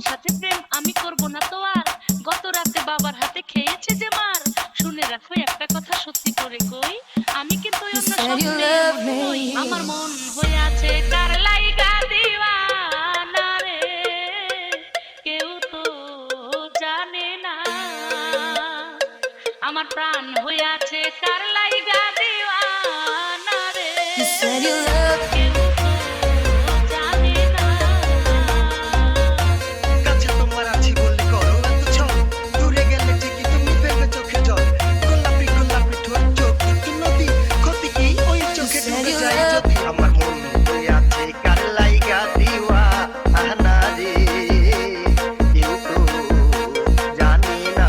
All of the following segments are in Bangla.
সাথে প্রেম আমি করব না তো আর। গত রাতে বাবার হাতে খেয়েছে যে মার। শুনে রাখো একটা কথা সত্যি করে কই, আমি কিন্তু ওই অন্য স্বপ্নের মতো নই। আমার মন হয়ে আছে কার লাইগা দিওয়ানা রে, কেউ তো জানে না। আমার প্রাণ হয়ে আছে কার লাইগা দিওয়ানা রে, কেউ তো জানে না। কাছে তোমার আছি বললে করো এত ছল, দূরে গেলে ঠিকই তুমি ফেলবে চোখে জল। গোলাপি গোলাপি ঠোঁট চোখ একটু নদী, ক্ষতি কি ওই চোখে ডুবে যায় যদি। আমার মন হয়ে আছে কার লাইগা দিওয়ানা রে, কেউ তো জানে না।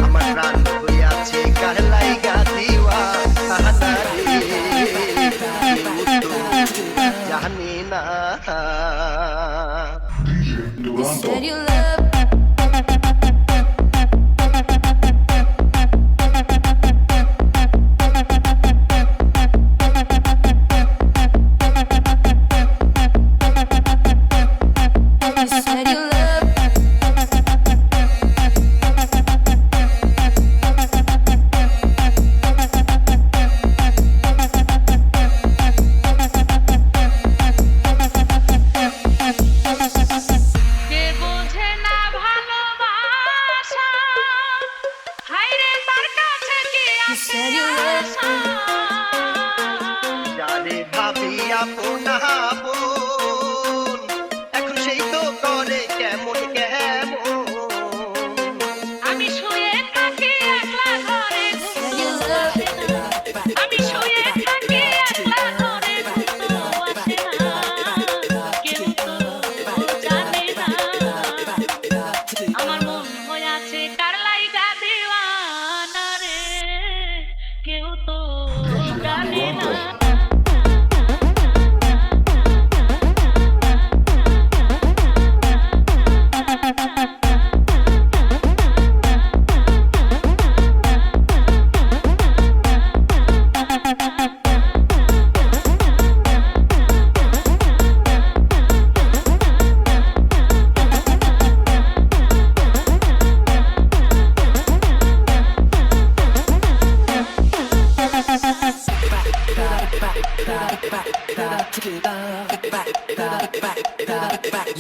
আমার প্রাণ হয়ে আছে কার লাইগা দিওয়ানা রে, কেউ তো জানে না। You said you love You said you love যে বোঝে না ভালোবাসা, হায়রে তার কাছে কি You আছে said you love আশা। যারে ভাবি আপন আপন, এখন সেই তো করে কেমন কেমন। আমি শুয়ে থাকি একলা ঘরে, ঘুম তো আসে না। আমি শুয়ে থাকি একলা ঘরে, ঘুম তো আসে না। কেউ তো জানে না। আমার মন হয়ে আছে কার লাইগা দিওয়ানা রে, কেউ তো জানে না।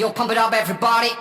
Yo, pump it up, everybody.